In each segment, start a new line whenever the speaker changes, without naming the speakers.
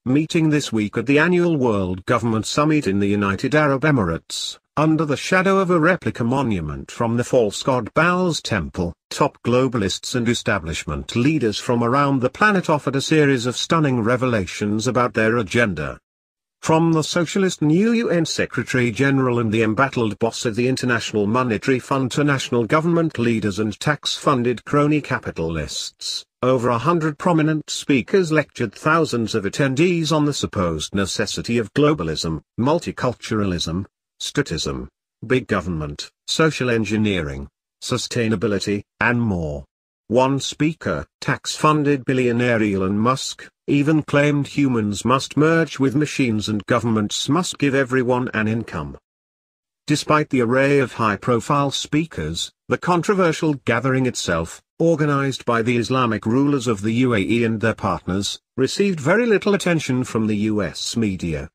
meeting this week at the annual World Government Summit in the United Arab Emirates, under the shadow of a replica monument from the false god Baal's temple. Top globalists and establishment leaders from around the planet offered a series of stunning revelations about their agenda. From the socialist new UN Secretary-General and the embattled boss of the International Monetary Fund to national government leaders and tax-funded crony capitalists, over 100 prominent speakers lectured thousands of attendees on the supposed necessity of globalism, multiculturalism, statism, big government, social engineering, sustainability, and more. One speaker, tax-funded billionaire Elon Musk, even claimed humans must merge with machines and governments must give everyone an income. Despite the array of high-profile speakers, the controversial gathering itself, organized by the Islamic rulers of the UAE and their partners, received very little attention from the US media.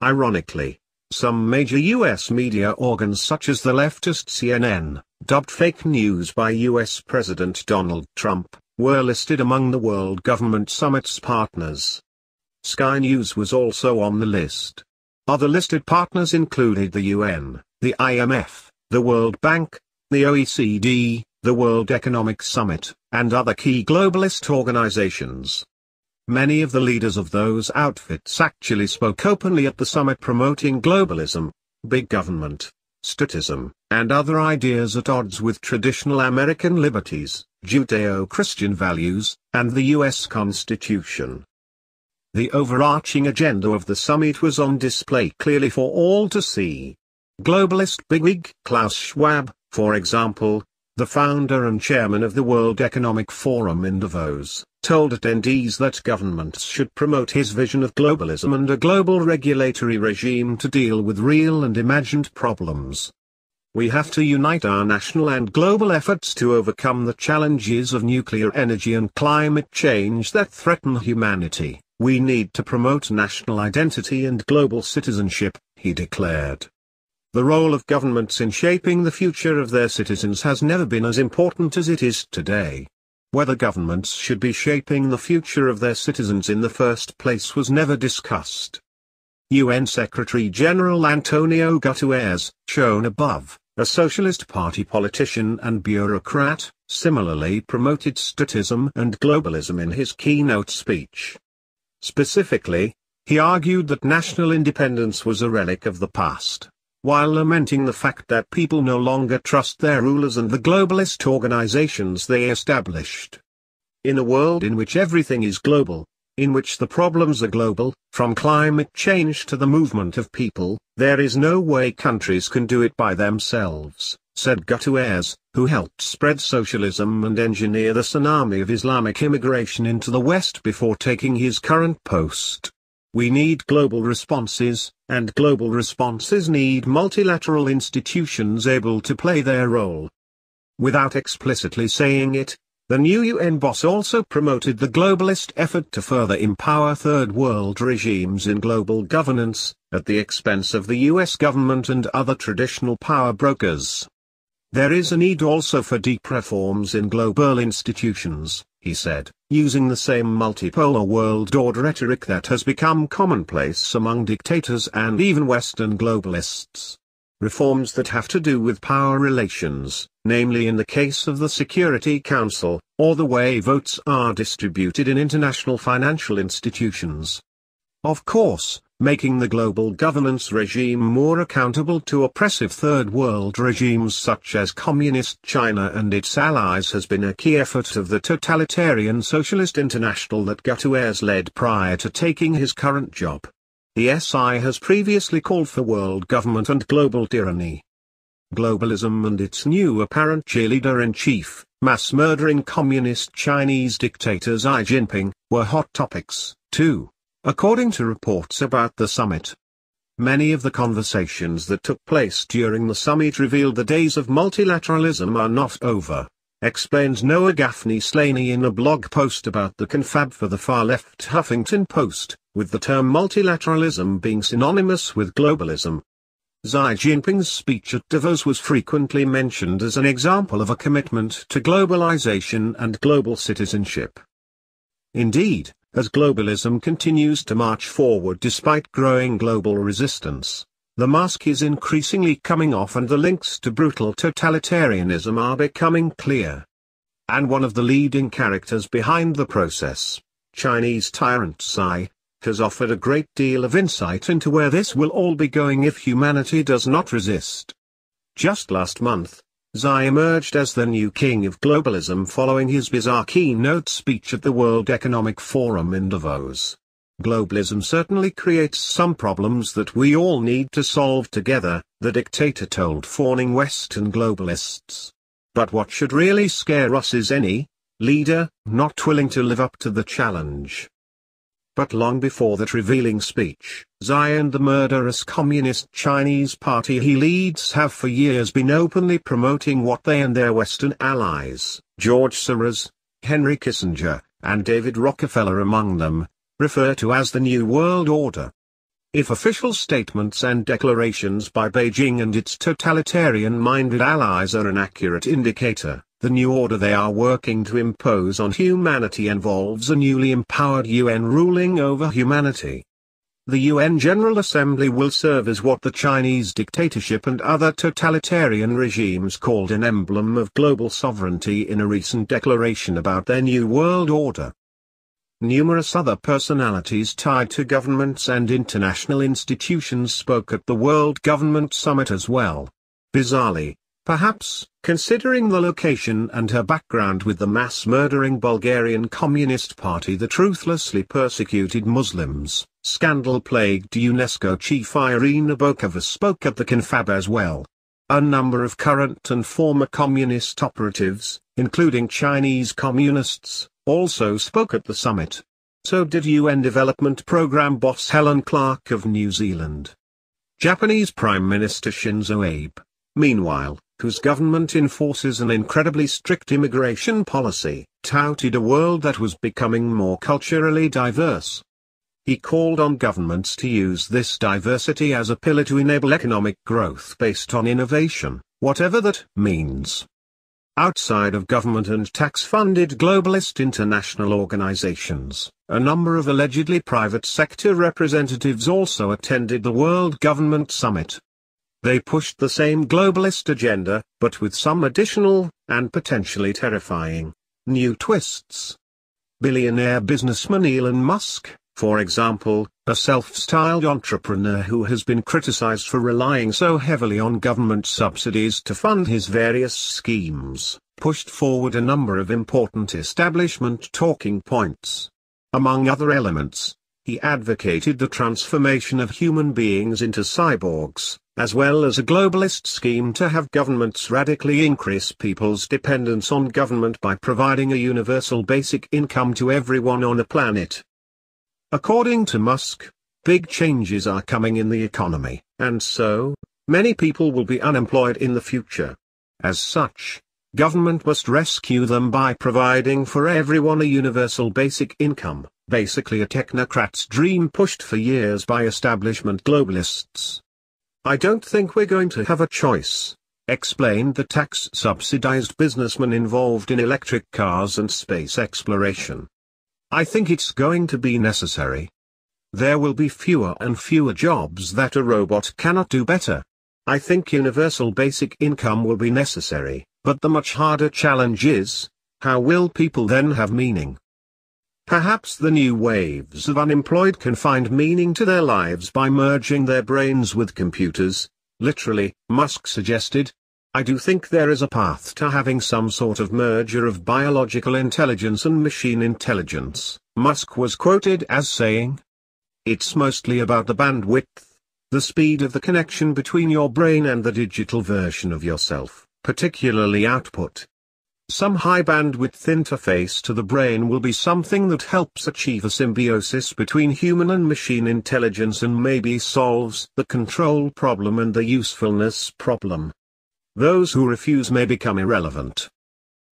Ironically, some major US media organs such as the leftist CNN, dubbed fake news by US President Donald Trump, were listed among the World Government Summit's partners. Sky News was also on the list. Other listed partners included the UN, the IMF, the World Bank, the OECD, the World Economic Summit, and other key globalist organizations. Many of the leaders of those outfits actually spoke openly at the summit promoting globalism, big government, statism, and other ideas at odds with traditional American liberties, Judeo-Christian values, and the U.S. Constitution. The overarching agenda of the summit was on display clearly for all to see. Globalist bigwig Klaus Schwab, for example, the founder and chairman of the World Economic Forum in Davos, told attendees that governments should promote his vision of globalism and a global regulatory regime to deal with real and imagined problems. We have to unite our national and global efforts to overcome the challenges of nuclear energy and climate change that threaten humanity. We need to promote national identity and global citizenship, he declared. The role of governments in shaping the future of their citizens has never been as important as it is today. Whether governments should be shaping the future of their citizens in the first place was never discussed. UN Secretary-General Antonio Guterres, shown above, a Socialist Party politician and bureaucrat, similarly promoted statism and globalism in his keynote speech. Specifically, he argued that national independence was a relic of the past, while lamenting the fact that people no longer trust their rulers and the globalist organizations they established. In a world in which everything is global, in which the problems are global, from climate change to the movement of people, there is no way countries can do it by themselves, said Guterres, who helped spread socialism and engineer the tsunami of Islamic immigration into the West before taking his current post. We need global responses, and global responses need multilateral institutions able to play their role. Without explicitly saying it, the new UN boss also promoted the globalist effort to further empower third world regimes in global governance, at the expense of the US government and other traditional power brokers. There is a need also for deep reforms in global institutions, he said, using the same multipolar world order rhetoric that has become commonplace among dictators and even Western globalists. Reforms that have to do with power relations, namely in the case of the Security Council, or the way votes are distributed in international financial institutions. Of course, making the global governance regime more accountable to oppressive third world regimes such as Communist China and its allies has been a key effort of the totalitarian Socialist International that Guterres led prior to taking his current job. The SI has previously called for world government and global tyranny. Globalism and its new apparent cheerleader-in-chief, mass-murdering communist Chinese dictator Xi Jinping, were hot topics, too, according to reports about the summit. Many of the conversations that took place during the summit revealed the days of multilateralism are not over, explains Noah Gaffney Slaney in a blog post about the confab for the far-left Huffington Post, with the term multilateralism being synonymous with globalism. Xi Jinping's speech at Davos was frequently mentioned as an example of a commitment to globalization and global citizenship. Indeed, As globalism continues to march forward despite growing global resistance, the mask is increasingly coming off and the links to brutal totalitarianism are becoming clear. And one of the leading characters behind the process, Chinese tyrant Xi, has offered a great deal of insight into where this will all be going if humanity does not resist. Just last month, Xi emerged as the new king of globalism following his bizarre keynote speech at the World Economic Forum in Davos. Globalism certainly creates some problems that we all need to solve together, the dictator told fawning Western globalists. But what should really scare us is any leader not willing to live up to the challenge. But long before that revealing speech, Xi and the murderous Communist Chinese party he leads have for years been openly promoting what they and their Western allies, George Soros, Henry Kissinger, and David Rockefeller among them, refer to as the New World Order. If official statements and declarations by Beijing and its totalitarian-minded allies are an accurate indicator, the new order they are working to impose on humanity involves a newly empowered UN ruling over humanity. The UN General Assembly will serve as what the Chinese dictatorship and other totalitarian regimes called an emblem of global sovereignty in a recent declaration about their New World Order. Numerous other personalities tied to governments and international institutions spoke at the World Government Summit as well. Bizarrely, perhaps, considering the location and her background with the mass-murdering Bulgarian Communist Party that ruthlessly persecuted Muslims, scandal-plagued UNESCO chief Irina Bokova spoke at the confab as well. A number of current and former communist operatives, including Chinese communists, also spoke at the summit. So did UN Development Programme boss Helen Clark of New Zealand. Japanese Prime Minister Shinzo Abe, meanwhile, whose government enforces an incredibly strict immigration policy, touted a world that was becoming more culturally diverse. He called on governments to use this diversity as a pillar to enable economic growth based on innovation, whatever that means. Outside of government and tax-funded globalist international organizations, a number of allegedly private sector representatives also attended the World Government Summit. They pushed the same globalist agenda, but with some additional, and potentially terrifying, new twists. Billionaire businessman Elon Musk, for example, a self-styled entrepreneur who has been criticized for relying so heavily on government subsidies to fund his various schemes, pushed forward a number of important establishment talking points. Among other elements, he advocated the transformation of human beings into cyborgs, as well as a globalist scheme to have governments radically increase people's dependence on government by providing a universal basic income to everyone on the planet. According to Musk, big changes are coming in the economy, and so, many people will be unemployed in the future. As such, government must rescue them by providing for everyone a universal basic income, basically a technocrat's dream pushed for years by establishment globalists. I don't think we're going to have a choice, explained the tax-subsidized businessman involved in electric cars and space exploration. I think it's going to be necessary. There will be fewer and fewer jobs that a robot cannot do better. I think universal basic income will be necessary, but the much harder challenge is, how will people then have meaning? Perhaps the new waves of unemployed can find meaning to their lives by merging their brains with computers, literally, Musk suggested. I do think there is a path to having some sort of merger of biological intelligence and machine intelligence, Musk was quoted as saying. It's mostly about the bandwidth, the speed of the connection between your brain and the digital version of yourself, particularly output. Some high bandwidth interface to the brain will be something that helps achieve a symbiosis between human and machine intelligence and maybe solves the control problem and the usefulness problem. Those who refuse may become irrelevant.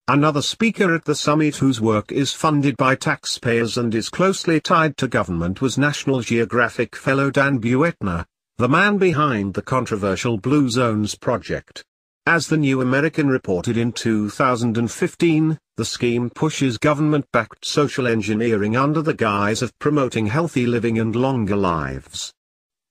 Another speaker at the summit whose work is funded by taxpayers and is closely tied to government was National Geographic fellow Dan Buettner, the man behind the controversial Blue Zones project. As the New American reported in 2015, The scheme pushes government-backed social engineering under the guise of promoting healthy living and longer lives.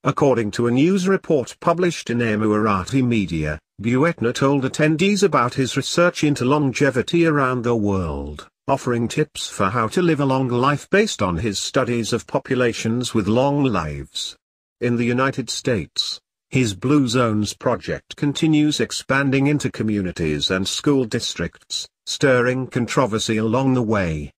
According to a news report published in Emirati media, Buettner told attendees about his research into longevity around the world, offering tips for how to live a long life based on his studies of populations with long lives. In the United States, his Blue Zones project continues expanding into communities and school districts, stirring controversy along the way.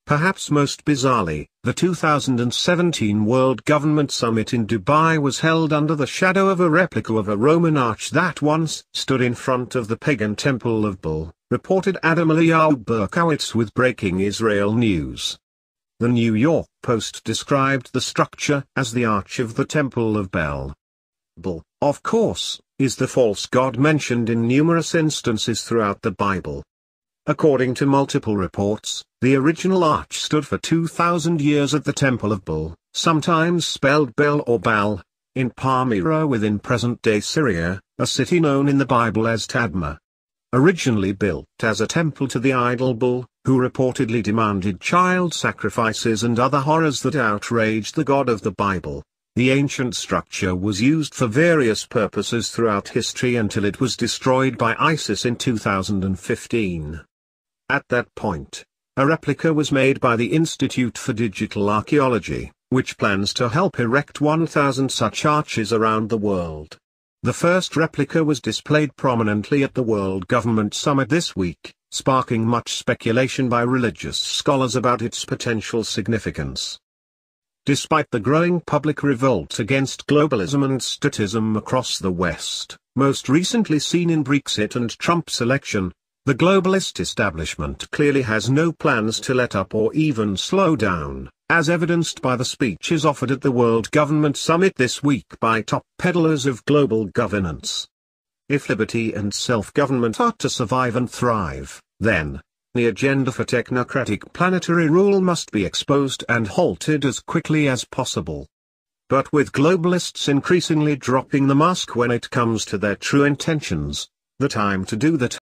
Perhaps most bizarrely, the 2017 World Government Summit in Dubai was held under the shadow of a replica of a Roman arch that once stood in front of the pagan temple of Baal, reported Adam Eliyahu Berkowitz with Breaking Israel News. The New York Post described the structure as the Arch of the Temple of Baal. Baal, of course, is the false god mentioned in numerous instances throughout the Bible. According to multiple reports, the original arch stood for 2,000 years at the Temple of Baal, sometimes spelled Bel or Baal, in Palmyra within present-day Syria, a city known in the Bible as Tadmor. Originally built as a temple to the idol Baal, who reportedly demanded child sacrifices and other horrors that outraged the God of the Bible, the ancient structure was used for various purposes throughout history until it was destroyed by ISIS in 2015. At that point, a replica was made by the Institute for Digital Archaeology, which plans to help erect 1,000 such arches around the world. The first replica was displayed prominently at the World Government Summit this week, sparking much speculation by religious scholars about its potential significance. Despite the growing public revolt against globalism and statism across the West, most recently seen in Brexit and Trump's election, the globalist establishment clearly has no plans to let up or even slow down, as evidenced by the speeches offered at the World Government Summit this week by top peddlers of global governance. If liberty and self-government are to survive and thrive, then the agenda for technocratic planetary rule must be exposed and halted as quickly as possible. But with globalists increasingly dropping the mask when it comes to their true intentions, the time to do that